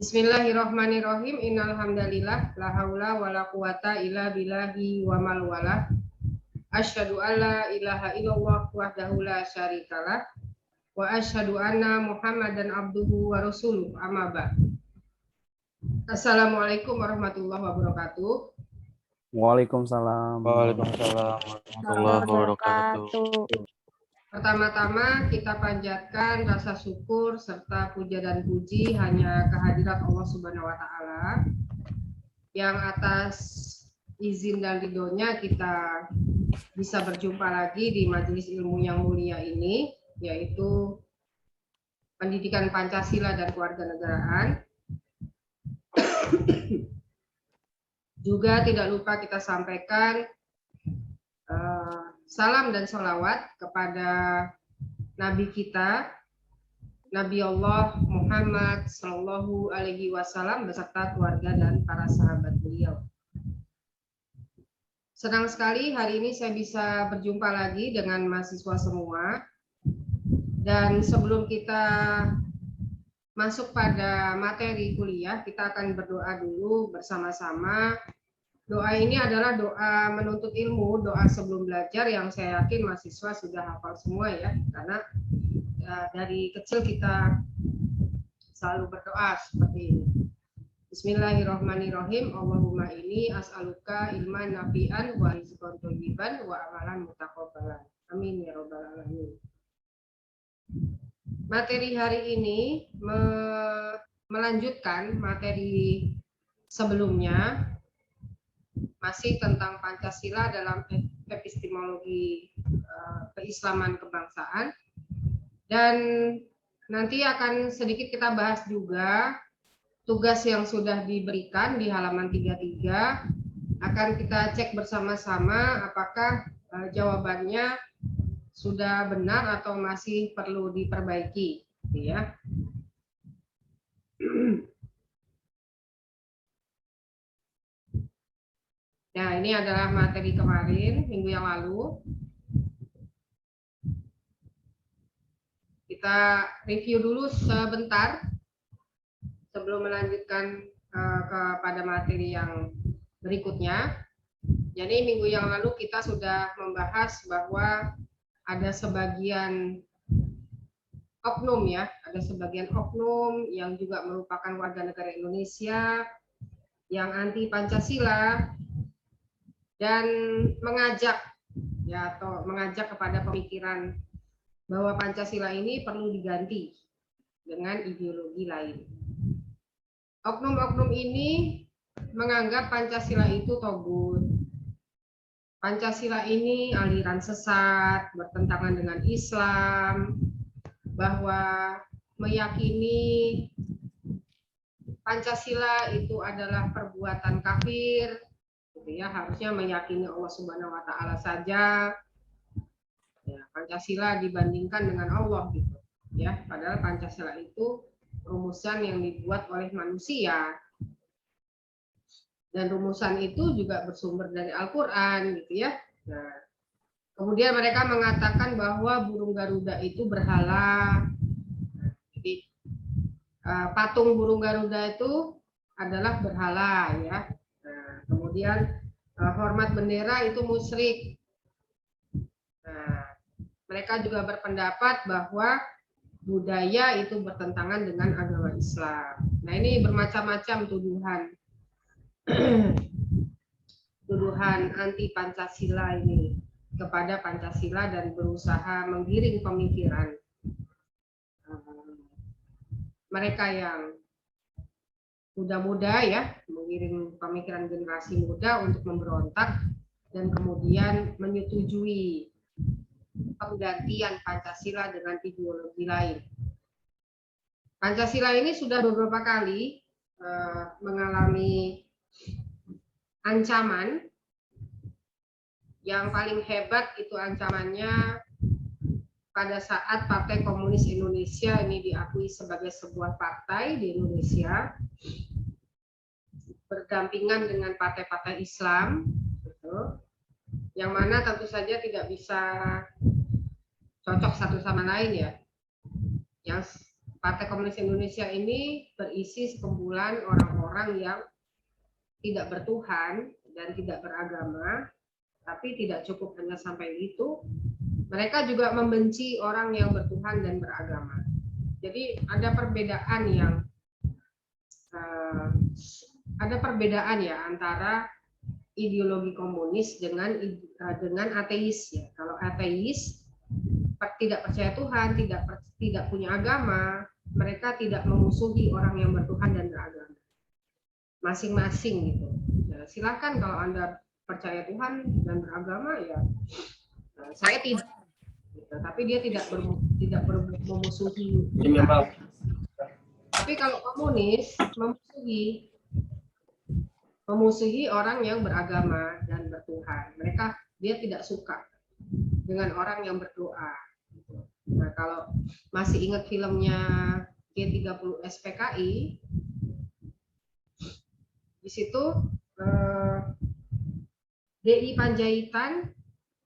Bismillahirrahmanirrahim. Innal hamdalillah la haula wala quwata illa billahi wa mal wala. Asyhadu an la ilaha illallah wahdahu la syarikalah wa asyhadu anna Muhammadan abduhu wa rasuluh. Amma ba'd. Assalamualaikum warahmatullahi wabarakatuh. Waalaikumsalam. Waalaikumsalam warahmatullahi wabarakatuh. Pertama-tama kita panjatkan rasa syukur serta puja dan puji hanya kehadirat Allah Subhanahu wa taala yang atas izin dan ridhonya kita bisa berjumpa lagi di majelis ilmu yang mulia ini, yaitu Pendidikan Pancasila dan Kewarganegaraan. Juga tidak lupa kita sampaikan salam dan sholawat kepada Nabi kita, Nabi Allah Muhammad Sallallahu Alaihi Wasallam beserta keluarga dan para sahabat beliau. Senang sekali hari ini saya bisa berjumpa lagi dengan mahasiswa semua. Dan sebelum kita masuk pada materi kuliah, kita akan berdoa dulu bersama-sama. Doa ini adalah doa menuntut ilmu, doa sebelum belajar yang saya yakin mahasiswa sudah hafal semua ya, karena dari kecil kita selalu berdoa seperti ini. Bismillahirrahmanirrahim. Allahumma inni as'aluka ilman nafi'an wa rizqan thayyiban wa amalan mutaqabbalan. Amin ya rabbal alamin. Materi hari ini melanjutkan materi sebelumnya, masih tentang Pancasila dalam epistemologi keislaman kebangsaan, dan nanti akan sedikit kita bahas juga tugas yang sudah diberikan di halaman 33. Akan kita cek bersama-sama apakah jawabannya sudah benar atau masih perlu diperbaiki, ya. Nah, ini adalah materi kemarin, minggu yang lalu. Kita review dulu sebentar sebelum melanjutkan kepada materi yang berikutnya. Jadi minggu yang lalu kita sudah membahas bahwa ada sebagian oknum ya, ada sebagian oknum yang juga merupakan warga negara Indonesia yang anti Pancasila dan mengajak ya, atau mengajak kepada pemikiran bahwa Pancasila ini perlu diganti dengan ideologi lain. Oknum-oknum ini menganggap Pancasila itu togut. Pancasila ini aliran sesat, bertentangan dengan Islam, bahwa meyakini Pancasila itu adalah perbuatan kafir, gitu ya, harusnya meyakini Allah Subhanahu wa taala saja. Ya, Pancasila dibandingkan dengan Allah gitu. Ya, padahal Pancasila itu rumusan yang dibuat oleh manusia. Dan rumusan itu juga bersumber dari Al-Qur'an gitu ya. Nah, kemudian mereka mengatakan bahwa burung Garuda itu berhala. Jadi patung burung Garuda itu adalah berhala ya. Nah, kemudian hormat bendera itu musyrik. Nah, mereka juga berpendapat bahwa budaya itu bertentangan dengan agama Islam. Nah, ini bermacam-macam tuduhan. Tuduhan anti Pancasila ini kepada Pancasila dan berusaha menggiring pemikiran mereka yang muda-muda ya, mengiring pemikiran generasi muda untuk memberontak dan kemudian menyetujui penggantian Pancasila dengan ideologi lain. Pancasila ini sudah beberapa kali mengalami ancaman. Yang paling hebat itu ancamannya pada saat Partai Komunis Indonesia ini diakui sebagai sebuah partai di Indonesia, berdampingan dengan partai-partai Islam, gitu, yang mana tentu saja tidak bisa cocok satu sama lain ya. Yang Partai Komunis Indonesia ini berisi sekumpulan orang-orang yang tidak bertuhan dan tidak beragama, tapi tidak cukup hanya sampai itu, mereka juga membenci orang yang bertuhan dan beragama. Jadi ada perbedaan ya antara ideologi komunis dengan ateis ya. Kalau ateis tidak percaya Tuhan, tidak punya agama, mereka tidak memusuhi orang yang bertuhan dan beragama. Masing-masing gitu. Nah, silakan kalau Anda percaya Tuhan dan beragama ya, saya tidak. Gitu. Tapi dia tidak memusuhi. Tapi kalau komunis memusuhi orang yang beragama dan bertuhan. Dia tidak suka dengan orang yang berdoa. Nah, kalau masih ingat filmnya G30 SPKI, di situ DI Panjaitan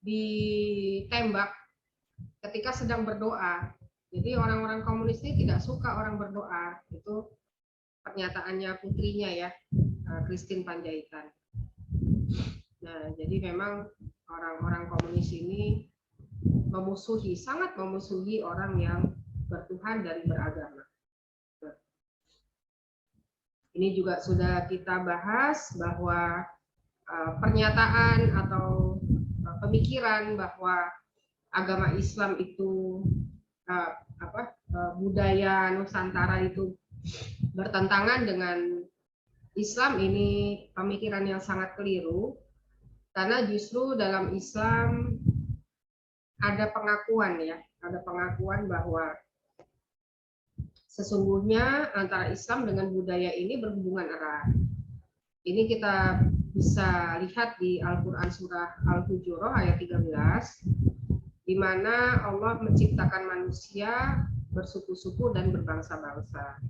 ditembak ketika sedang berdoa. Jadi orang-orang komunis ini tidak suka orang berdoa. Itu pernyataannya putrinya ya, Christine Panjaitan. Nah, jadi memang orang-orang komunis ini sangat memusuhi orang yang bertuhan dan beragama. Ini juga sudah kita bahas bahwa pernyataan atau pemikiran bahwa agama Islam itu budaya Nusantara itu bertentangan dengan Islam, ini pemikiran yang sangat keliru, karena justru dalam Islam ada pengakuan bahwa sesungguhnya antara Islam dengan budaya ini berhubungan erat. Ini kita bisa lihat di Al-Quran surah Al-Hujurat ayat 13, di mana Allah menciptakan manusia bersuku-suku dan berbangsa-bangsa.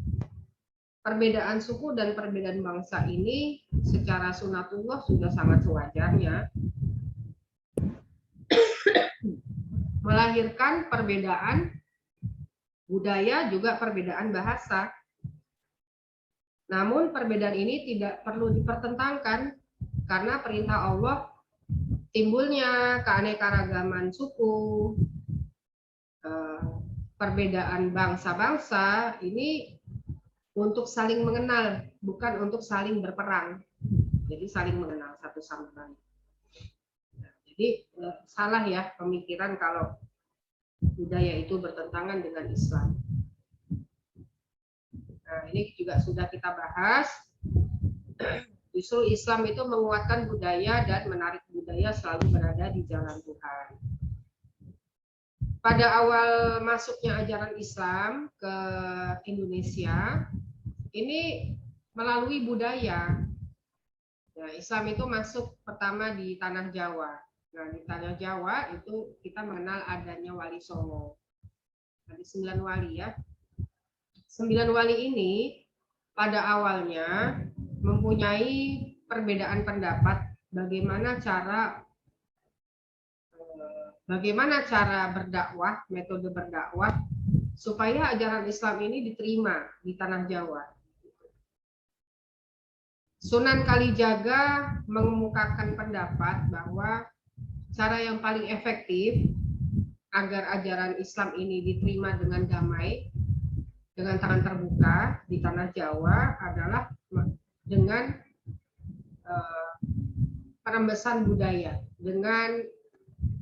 Perbedaan suku dan perbedaan bangsa ini secara sunatullah sudah sangat sewajarnya, melahirkan perbedaan budaya juga perbedaan bahasa. Namun perbedaan ini tidak perlu dipertentangkan karena perintah Allah timbulnya keanekaragaman suku, perbedaan bangsa-bangsa ini untuk saling mengenal, bukan untuk saling berperang. Jadi saling mengenal satu sama lain. Jadi salah ya pemikiran kalau budaya itu bertentangan dengan Islam. Nah, ini juga sudah kita bahas. Justru Islam itu menguatkan budaya dan menarik budaya selalu berada di jalan Tuhan. Pada awal masuknya ajaran Islam ke Indonesia, ini melalui budaya. Nah, Islam itu masuk pertama di tanah Jawa. Nah, di tanah Jawa itu kita mengenal adanya Wali Songo. Ada 9 wali ya. 9 wali ini pada awalnya mempunyai perbedaan pendapat bagaimana cara berdakwah, metode berdakwah supaya ajaran Islam ini diterima di tanah Jawa. Sunan Kalijaga mengemukakan pendapat bahwa cara yang paling efektif agar ajaran Islam ini diterima dengan damai, dengan tangan terbuka di tanah Jawa adalah dengan perembesan budaya, dengan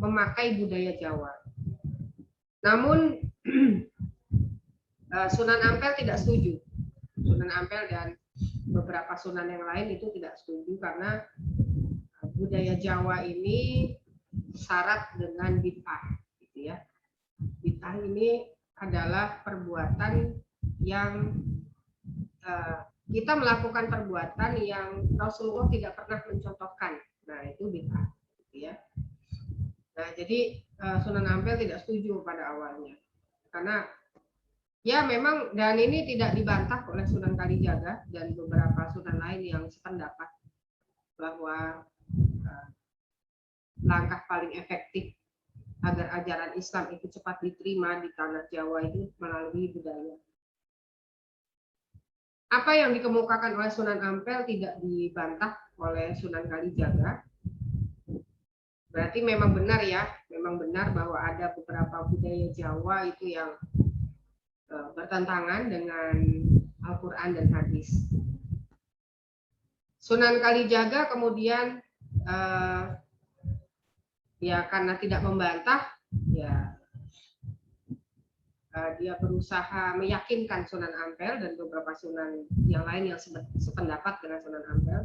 memakai budaya Jawa. Namun Sunan Ampel tidak setuju. Sunan Ampel dan beberapa sunan yang lain itu tidak setuju karena budaya Jawa ini syarat dengan bid'ah, gitu ya. Bid'ah ini adalah perbuatan yang kita melakukan perbuatan yang Rasulullah tidak pernah mencontohkan. Nah, itu bid'ah, gitu ya. Nah, jadi Sunan Ampel tidak setuju pada awalnya. Karena ya memang, dan ini tidak dibantah oleh Sunan Kalijaga dan beberapa sunan lain yang sependapat bahwa langkah paling efektif agar ajaran Islam itu cepat diterima di tanah Jawa itu melalui budaya. Apa yang dikemukakan oleh Sunan Ampel tidak dibantah oleh Sunan Kalijaga. Berarti memang benar ya, memang benar bahwa ada beberapa budaya Jawa itu yang bertentangan dengan Al-Quran dan hadis. Sunan Kalijaga kemudian ya karena tidak membantah, ya dia berusaha meyakinkan Sunan Ampel dan beberapa sunan yang lain yang sependapat dengan Sunan Ampel.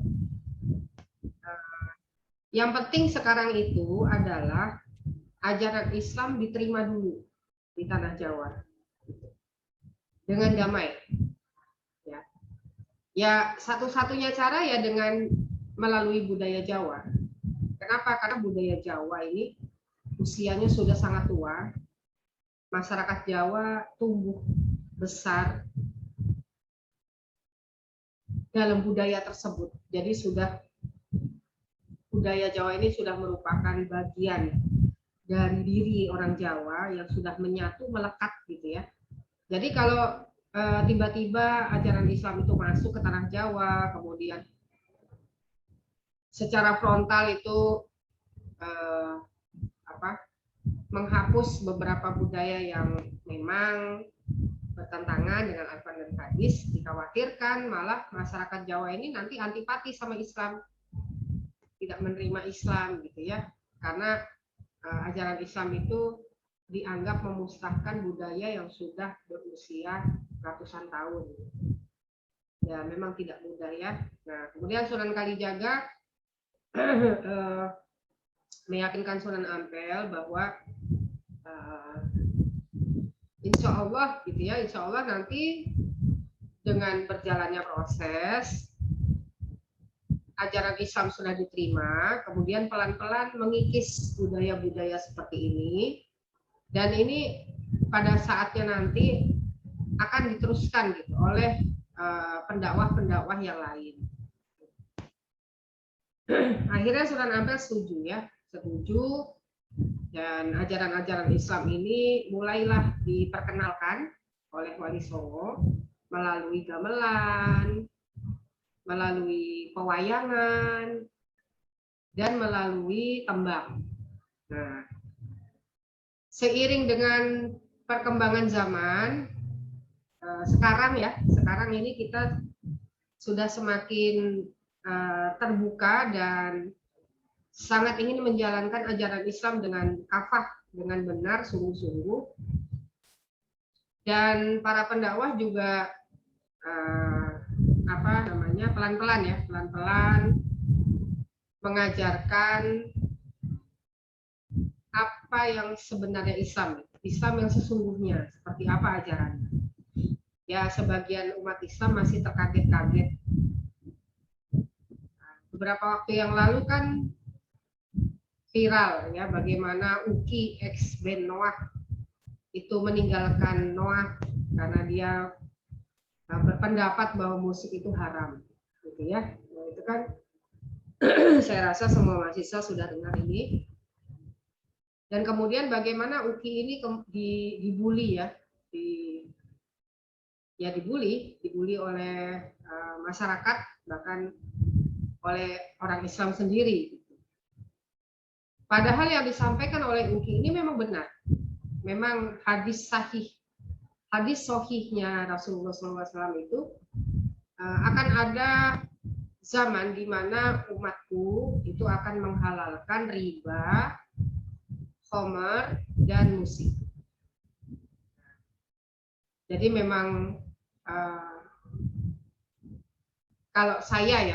Yang penting sekarang itu adalah ajaran Islam diterima dulu di tanah Jawa dengan damai. Ya satu-satunya cara ya dengan melalui budaya Jawa. Kenapa? Karena budaya Jawa ini usianya sudah sangat tua. Masyarakat Jawa tumbuh besar dalam budaya tersebut. Jadi budaya Jawa ini sudah merupakan bagian dari diri orang Jawa yang sudah menyatu, melekat gitu ya. Jadi kalau tiba-tiba ajaran Islam itu masuk ke tanah Jawa, kemudian secara frontal itu menghapus beberapa budaya yang memang bertentangan dengan Al-Quran dan hadis, dikhawatirkan malah masyarakat Jawa ini nanti antipati sama Islam, tidak menerima Islam gitu ya, karena ajaran Islam itu dianggap memusnahkan budaya yang sudah berusia ratusan tahun. Ya memang tidak mudah ya. Nah kemudian Sunan Kalijaga meyakinkan Sunan Ampel bahwa insya Allah gitu ya, insya Allah nanti dengan berjalannya proses ajaran Islam sudah diterima, kemudian pelan-pelan mengikis budaya-budaya seperti ini, dan ini pada saatnya nanti akan diteruskan gitu oleh pendakwah-pendakwah yang lain. Akhirnya Sunan Ampel setuju ya, setuju, dan ajaran-ajaran Islam ini mulailah diperkenalkan oleh Wali Songo melalui gamelan, melalui pewayangan, dan melalui tembang. Nah, seiring dengan perkembangan zaman, sekarang ini kita sudah semakin terbuka dan sangat ingin menjalankan ajaran Islam dengan kafah, dengan benar, sungguh-sungguh. Dan para pendakwah juga pelan-pelan ya, pelan-pelan mengajarkan apa yang sebenarnya Islam yang sesungguhnya, seperti apa ajarannya. Ya sebagian umat Islam masih terkaget-kaget. Beberapa waktu yang lalu kan viral ya bagaimana Uki ex band Noah itu meninggalkan Noah karena dia berpendapat bahwa musik itu haram gitu ya. Nah, itu kan saya rasa semua mahasiswa sudah dengar ini. Dan kemudian bagaimana Uki ini dibully ya, dibully oleh masyarakat, bahkan oleh orang Islam sendiri. Padahal yang disampaikan oleh Uki ini memang benar, memang hadis sahihnya Rasulullah SAW itu akan ada zaman di mana umatku itu akan menghalalkan riba, khamar, dan musik. Jadi memang kalau saya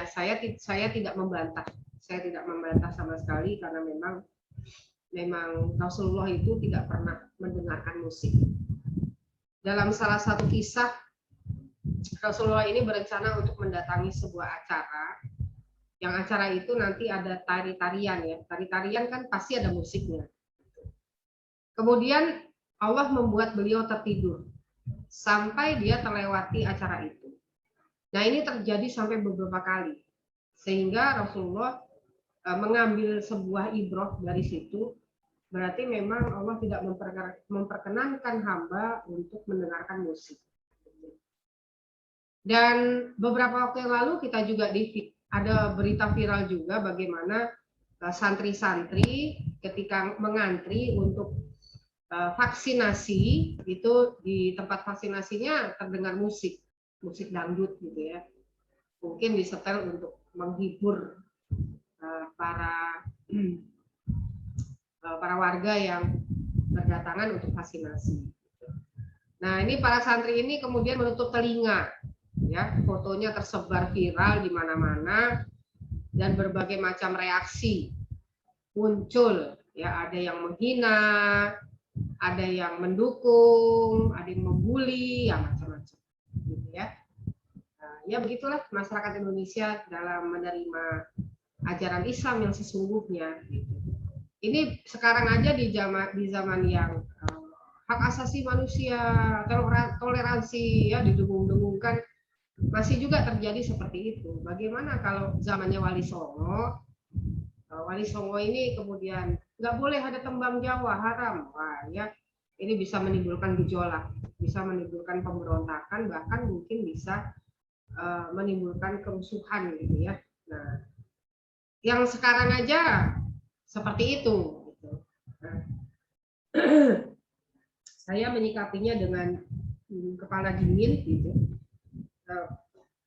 tidak membantah. Saya tidak membantah sama sekali karena memang Rasulullah itu tidak pernah mendengarkan musik. Dalam salah satu kisah, Rasulullah ini berencana untuk mendatangi sebuah acara. Yang acara itu nanti ada tari-tarian ya. Tari-tarian kan pasti ada musiknya. Kemudian Allah membuat beliau tertidur sampai dia terlewati acara itu. Nah ini terjadi sampai beberapa kali. Sehingga Rasulullah mengambil sebuah ibroh dari situ, berarti memang Allah tidak memperkenankan hamba untuk mendengarkan musik. Dan beberapa waktu yang lalu kita juga ada berita viral juga bagaimana santri-santri ketika mengantri untuk vaksinasi itu di tempat vaksinasinya terdengar musik dangdut gitu ya. Mungkin disetel untuk menghibur para warga yang berdatangan untuk vaksinasi. Nah, ini para santri ini kemudian menutup telinga, ya, fotonya tersebar viral di mana-mana dan berbagai macam reaksi muncul, ya, ada yang menghina, ada yang mendukung, ada yang membuli, ya macam-macam, gitu ya. Nah, ya begitulah masyarakat Indonesia dalam menerima ajaran Islam yang sesungguhnya. Gitu. Ini sekarang aja di zaman yang hak asasi manusia, toleransi ya didengung-dengungkan, masih juga terjadi seperti itu. Bagaimana kalau zamannya Wali Songo? Wali Songo ini kemudian nggak boleh ada tembang Jawa, haram. Wah, ya ini bisa menimbulkan gejolak, bisa menimbulkan pemberontakan, bahkan mungkin bisa menimbulkan kerusuhan gitu ya. Nah, yang sekarang aja seperti itu. Gitu. Nah, saya menyikapinya dengan kepala dingin gitu.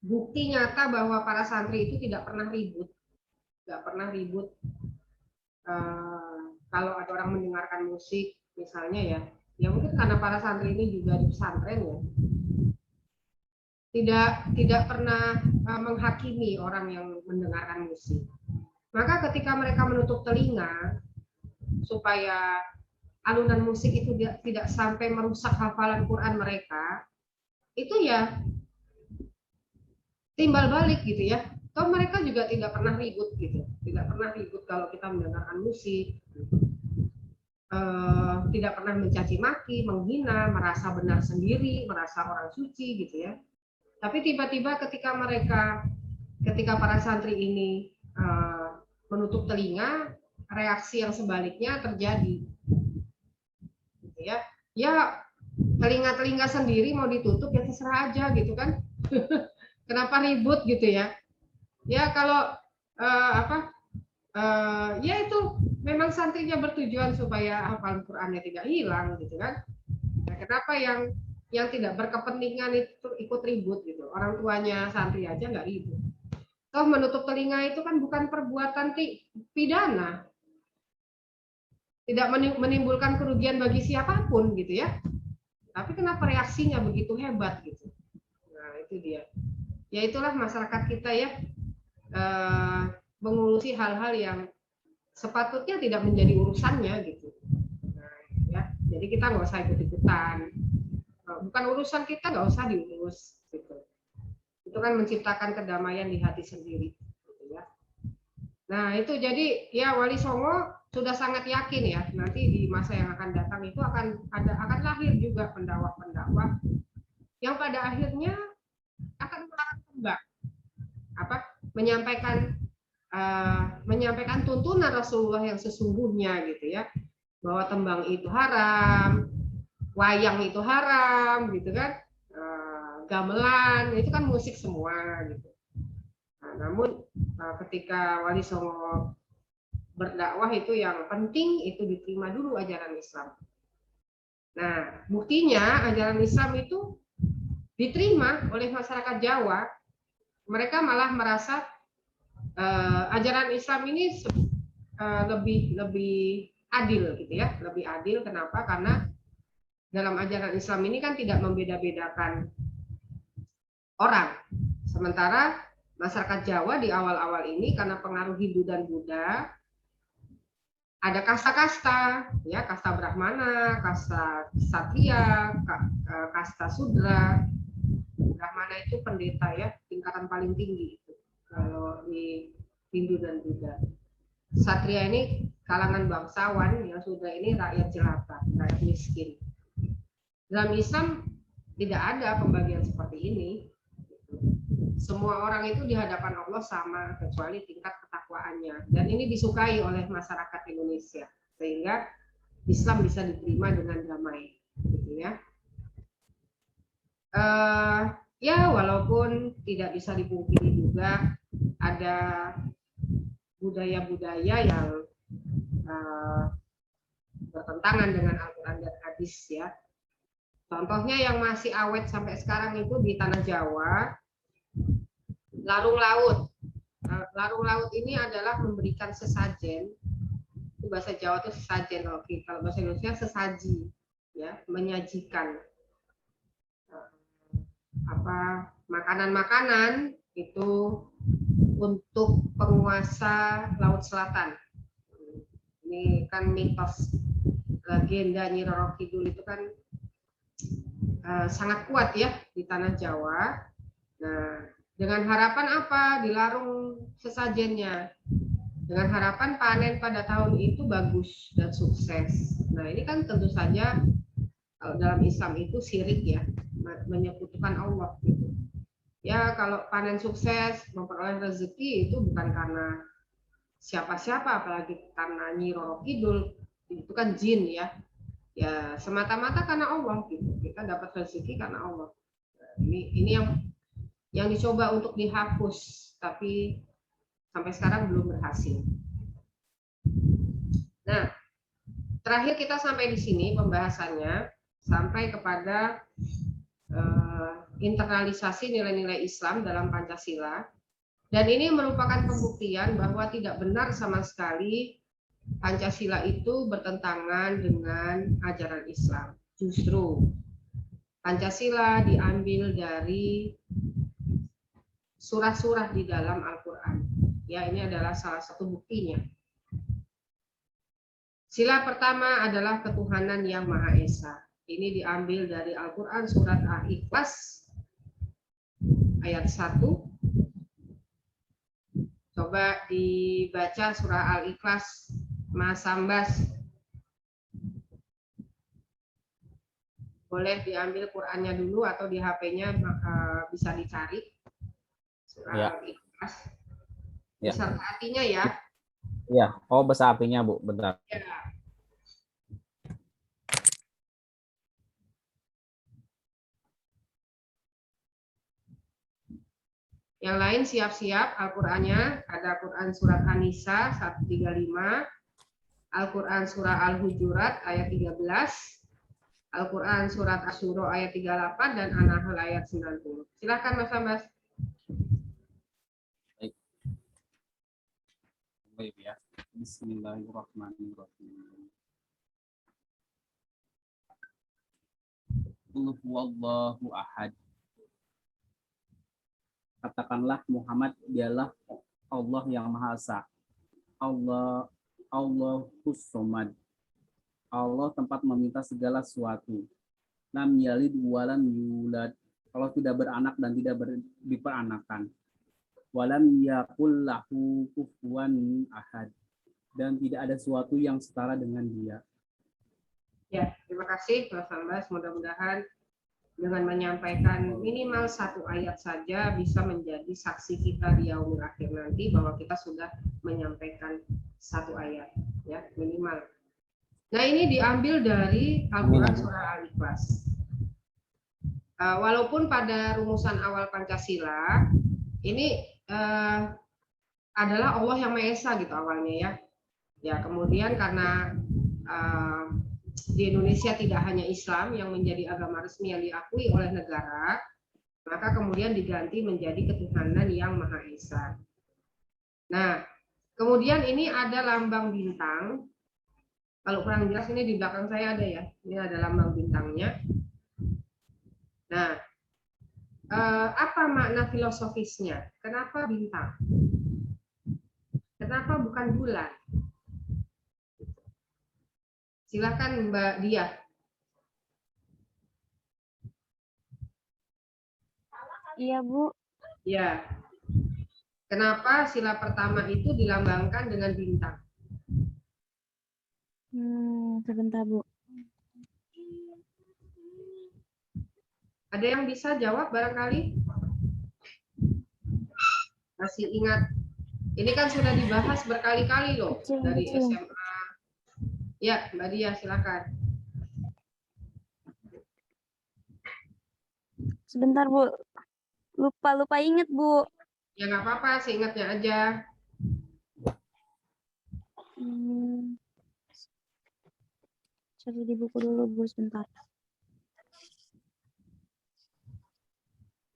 Bukti nyata bahwa para santri itu tidak pernah ribut, nggak pernah ribut. Kalau ada orang mendengarkan musik misalnya ya mungkin karena para santri ini juga di pesantren ya, tidak pernah menghakimi orang yang mendengarkan musik. Maka ketika mereka menutup telinga supaya alunan musik itu tidak sampai merusak hafalan Quran mereka, itu ya timbal balik gitu ya. Toh mereka juga tidak pernah ribut gitu, tidak pernah ribut kalau kita mendengarkan musik, tidak pernah mencaci maki, menghina, merasa benar sendiri, merasa orang suci gitu ya. Tapi tiba-tiba ketika para santri ini menutup telinga, reaksi yang sebaliknya terjadi, gitu ya. Ya telinga sendiri mau ditutup ya terserah aja gitu kan. Kenapa ribut gitu ya? Ya kalau ya itu memang santrinya bertujuan supaya hafalan Qurannya tidak hilang gitu kan. Nah, kenapa yang tidak berkepentingan itu ikut ribut gitu? Orang tuanya santri aja nggak ribut. Toh menutup telinga itu kan bukan perbuatan pidana, tidak menimbulkan kerugian bagi siapapun gitu ya. Tapi kenapa reaksinya begitu hebat gitu? Nah itu dia. Ya itulah masyarakat kita ya, mengurusi hal-hal yang sepatutnya tidak menjadi urusannya gitu. Nah, ya, jadi kita nggak usah ikut-ikutan. Bukan urusan kita, nggak usah diurus gitu. Itu kan menciptakan kedamaian di hati sendiri gitu ya. Nah itu jadi ya Wali Songo sudah sangat yakin ya nanti di masa yang akan datang itu akan lahir juga pendakwah yang pada akhirnya akan melarang tembak, menyampaikan tuntunan Rasulullah yang sesungguhnya gitu ya, bahwa tembang itu haram, wayang itu haram gitu kan, gamelan itu kan musik semua gitu. Nah, namun ketika Wali Songo berdakwah itu yang penting itu diterima dulu ajaran Islam. Nah buktinya ajaran Islam itu diterima oleh masyarakat Jawa, mereka malah merasa ajaran Islam ini lebih adil gitu ya, lebih adil. Kenapa? Karena dalam ajaran Islam ini kan tidak membeda-bedakan orang. Sementara masyarakat Jawa di awal-awal ini karena pengaruh Hindu dan Buddha, ada kasta-kasta, ya, kasta Brahmana, kasta Satria, kasta Sudra. Brahmana itu pendeta ya, tingkatan paling tinggi itu kalau di Hindu dan Buddha. Satria ini kalangan bangsawan, yang Sudra ini rakyat jelata, rakyat miskin. Dalam Islam tidak ada pembagian seperti ini. Semua orang itu di hadapan Allah sama kecuali tingkat ketakwaannya, dan ini disukai oleh masyarakat Indonesia sehingga Islam bisa diterima dengan damai gitu ya. ya walaupun tidak bisa dipungkiri juga ada budaya-budaya yang bertentangan dengan Al-Quran dan hadis ya. Contohnya yang masih awet sampai sekarang itu di tanah Jawa, larung laut. Larung laut ini adalah memberikan sesajen. Itu bahasa Jawa itu sesajen, kalau bahasa Indonesia sesaji, ya, menyajikan apa makanan-makanan itu untuk penguasa Laut Selatan. Ini kan mitos legenda Nyi Roro Kidul itu kan sangat kuat ya di tanah Jawa. Nah, dengan harapan apa? Dilarung sesajennya. Dengan harapan panen pada tahun itu bagus dan sukses. Nah, ini kan tentu saja dalam Islam itu syirik ya, menyekutukan Allah gitu. Ya, kalau panen sukses, memperoleh rezeki itu bukan karena siapa-siapa, apalagi karena Nyi Roro Kidul, itu kan jin ya. Ya, semata-mata karena Allah gitu. Kita dapat rezeki karena Allah. Ini yang dicoba untuk dihapus, tapi sampai sekarang belum berhasil. Nah, terakhir kita sampai di sini pembahasannya, sampai kepada internalisasi nilai-nilai Islam dalam Pancasila. Dan ini merupakan pembuktian bahwa tidak benar sama sekali Pancasila itu bertentangan dengan ajaran Islam. Justru Pancasila diambil dari surah-surah di dalam Al-Quran. Ya, ini adalah salah satu buktinya. Sila pertama adalah ketuhanan yang Maha Esa. Ini diambil dari Al-Quran surat Al-Ikhlas ayat 1. Coba dibaca surah Al-Ikhlas, Mas Sambas. Boleh diambil Qurannya dulu atau di HP-nya bisa dicari. Surah ya. Al-Ikhlas. Ya. Beserta artinya ya. Iya. Oh, besar apinya, Bu. Bentar. Ya. Yang lain siap-siap Al-Qur'annya, ada Quran surat An-Nisa 135, Al-Quran surah Al-Hujurat ayat 13, Al-Quran surat Asy-Syura ayat 38 dan An-Nahl ayat 90. Silakan Mas Ambas. Baik. Baik ya. Bismillahirrahmanirrahim. Qul huwallahu ahad. Katakanlah Muhammad dialah Allah yang Maha Esa. Allahus Somad. Allah tempat meminta segala sesuatu. Lam yalid walam yulad. Allah tidak beranak dan tidak diperanakan. Walam yakul lahu kufuwan ahad. Dan tidak ada sesuatu yang setara dengan dia. Ya, terima kasih Mas Ambas. Mudah-mudahan dengan menyampaikan minimal satu ayat saja bisa menjadi saksi kita di yaumul akhir nanti bahwa kita sudah menyampaikan satu ayat, ya minimal. Nah, ini diambil dari Al-Quran surah Al-Ikhlas. Walaupun pada rumusan awal Pancasila ini adalah Allah yang Maha Esa gitu awalnya ya. Ya, kemudian karena di Indonesia tidak hanya Islam yang menjadi agama resmi yang diakui oleh negara, maka kemudian diganti menjadi ketuhanan yang Maha Esa. Nah, kemudian ini ada lambang bintang. Kalau kurang jelas ini di belakang saya ada ya. Ini ada lambang bintangnya. Nah, apa makna filosofisnya? Kenapa bintang? Kenapa bukan bulan? Silakan Mbak Dia. Iya, Bu. Ya. Kenapa sila pertama itu dilambangkan dengan bintang? Sebentar, Bu. Ada yang bisa jawab barangkali? Masih ingat? Ini kan sudah dibahas berkali-kali loh dari SMA. Ya, Mbak Dia, silakan. Sebentar, Bu. Lupa inget, Bu. Ya nggak apa-apa, seingatnya aja. Cari di buku dulu, Bu, sebentar.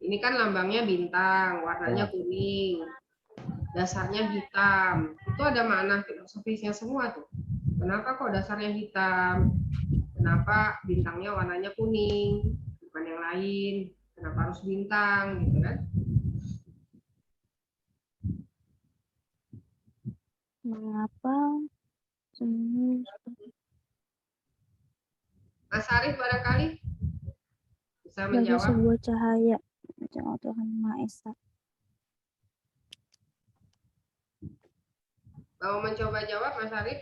Ini kan lambangnya bintang, warnanya kuning, dasarnya hitam. Itu ada makna filosofisnya semua tuh. Kenapa kok dasarnya hitam? Kenapa bintangnya warnanya kuning, bukan yang lain? Kenapa harus bintang, gitu kan? Mengapa? Mas Arif barangkali bisa Sebagai menjawab. sebuah cahaya. Jangan Tuhan Maha Esa. Mau mencoba jawab, Mas Arif?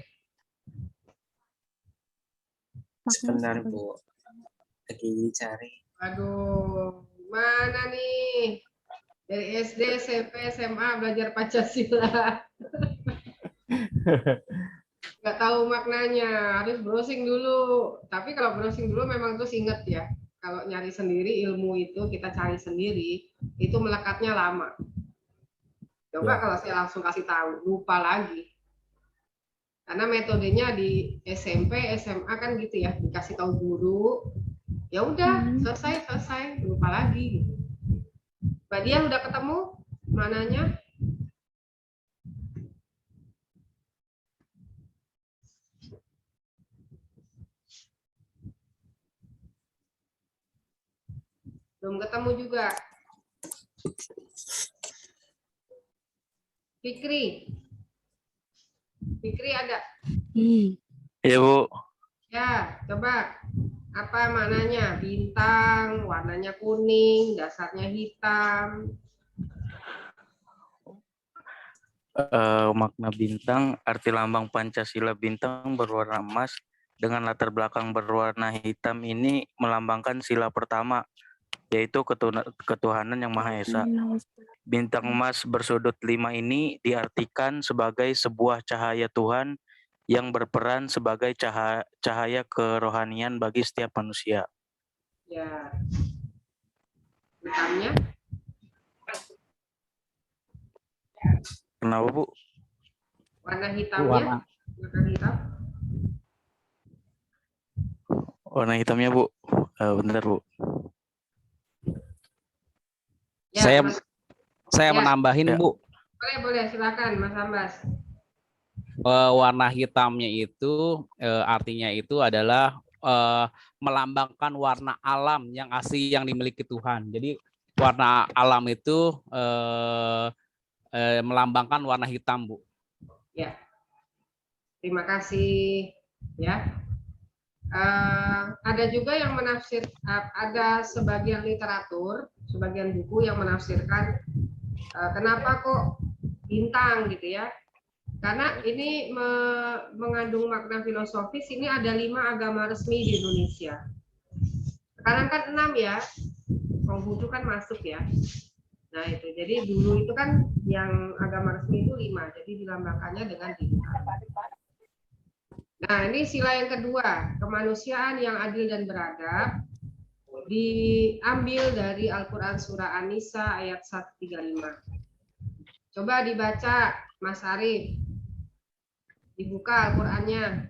Sebentar, Bu. Lagi cari. Aduh, mana nih? Dari SD, SMP, SMA belajar Pancasila. Nggak tahu maknanya, harus browsing dulu. Tapi kalau browsing dulu memang terus inget ya. Kalau nyari sendiri ilmu itu, kita cari sendiri, itu melekatnya lama. Coba kalau saya langsung kasih tahu, lupa lagi. Karena metodenya di SMP, SMA kan gitu ya, dikasih tahu guru, ya udah selesai, lupa lagi. Gitu. Mbak Dian udah ketemu mananya? Belum ketemu juga. Fikri ada? Iya, Bu. Ya, coba. Apa mananya? Bintang, warnanya kuning, dasarnya hitam. Makna bintang, arti lambang Pancasila bintang berwarna emas dengan latar belakang berwarna hitam ini melambangkan sila pertama, yaitu ketuhanan yang Maha Esa. Bintang emas bersudut 5 ini diartikan sebagai sebuah cahaya Tuhan yang berperan sebagai cahaya kerohanian bagi setiap manusia. Ya. Hitamnya? Kenapa, Bu? Warna hitamnya? Warna hitam? Warna hitamnya, Bu. Bentar, Bu. Ya, Saya ya. menambahin, Ya. Bu. Boleh, silakan Mas Ambas. Warna hitamnya itu artinya itu adalah melambangkan warna alam yang asli yang dimiliki Tuhan. Jadi warna alam itu melambangkan warna hitam, Bu. Ya, terima kasih. Ya, ada juga yang menafsir, ada sebagian literatur, sebagian buku yang menafsirkan kenapa kok bintang gitu ya. Karena ini mengandung makna filosofis. Ini ada 5 agama resmi di Indonesia. Sekarang kan 6 ya, Konghucu kan masuk ya. Nah itu, jadi dulu itu kan yang agama resmi itu 5, jadi dilambangkannya dengan bintang. Nah ini sila yang kedua, kemanusiaan yang adil dan beradab, diambil dari Al-Quran Surah An-Nisa ayat 135. Coba dibaca, Mas Arif. Dibuka Al-Qur'annya.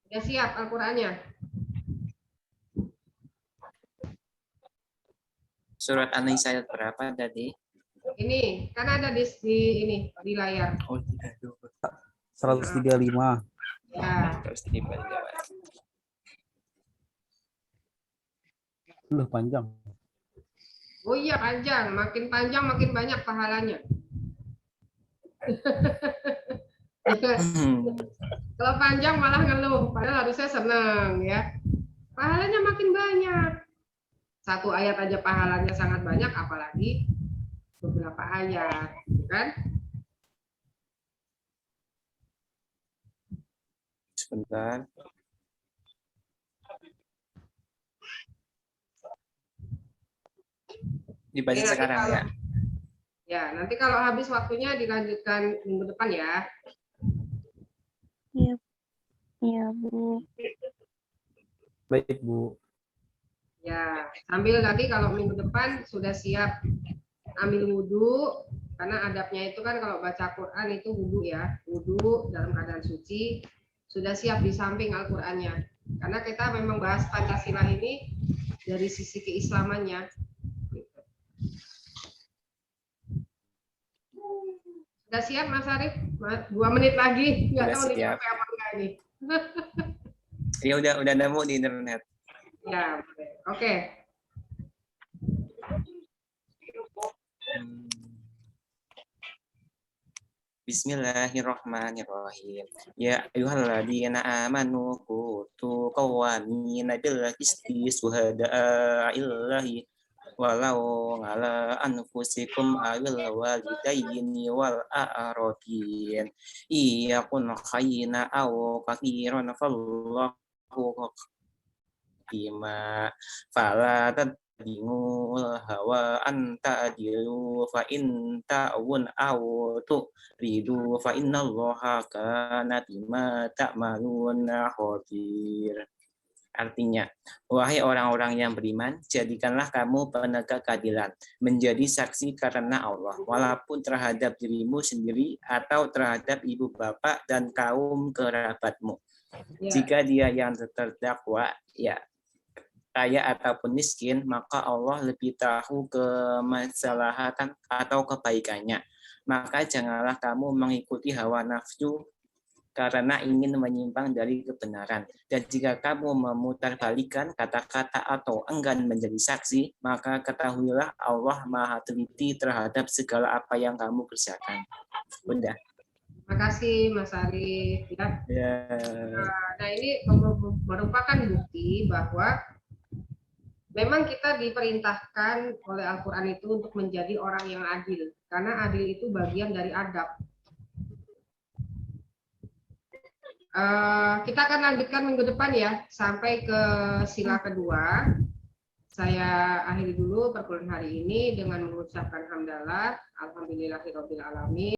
Udah siap Al-Qur'annya? Surat An-Nisa ayat berapa tadi? Ini, kan ada di layar. Oh, tidak. 135. Ya. Terus dibaca. Loh, panjang. Oh iya panjang, makin banyak pahalanya. Kalau panjang malah ngeluh, padahal harusnya senang ya. Pahalanya makin banyak. Satu ayat aja pahalanya sangat banyak, apalagi beberapa ayat, kan? Sebentar. Dibaca Nanti sekarang kalau, ya. Ya, nanti kalau habis waktunya dilanjutkan minggu depan ya. Iya, iya Bu. Baik, Bu. Ya, sambil nanti kalau minggu depan sudah siap ambil wudhu, karena adabnya itu kan kalau baca Quran itu wudhu ya, wudhu dalam keadaan suci, sudah siap di samping Al-Qurannya. Karena kita memang bahas Pancasila ini dari sisi keislamannya. Sudah siap Mas Arif? 2 menit lagi, nggak Sudah tahu nih siap. sampai apa enggak nih. Ya udah nemu di internet. Ya, oke. Bismillahirrahmanirrahim. Ya ayyuhalladzina amanu kutu qawwamina bil qisti syuhada'a lillahi walau ala anfusikum awil walidaini wal aqrabin iyakun khayna aw kathiran fallahu bima fala tadbingul hawa anta adilu fa in ta'un aw tu'ridu fa innallaha kana bima ta'maluna khabir. Artinya, wahai orang-orang yang beriman, jadikanlah kamu penegak keadilan, menjadi saksi karena Allah, walaupun terhadap dirimu sendiri atau terhadap ibu bapak dan kaum kerabatmu. Ya. Jika dia yang terdakwa, ya kaya ataupun miskin, maka Allah lebih tahu kemaslahatan atau kebaikannya. Maka janganlah kamu mengikuti hawa nafsu karena ingin menyimpang dari kebenaran. Dan jika kamu memutarbalikkan kata-kata atau enggan menjadi saksi, maka ketahuilah Allah Maha teliti terhadap segala apa yang kamu kerjakan. Udah. Terima kasih Mas Arif. Ya. Ya. Nah, ini merupakan bukti bahwa memang kita diperintahkan oleh Al-Quran itu untuk menjadi orang yang adil. Karena adil itu bagian dari adab. Kita akan lanjutkan minggu depan ya, sampai ke sila kedua. Saya akhiri dulu perkuliahan hari ini dengan mengucapkan hamdalah, alhamdulillahirabbil alamin.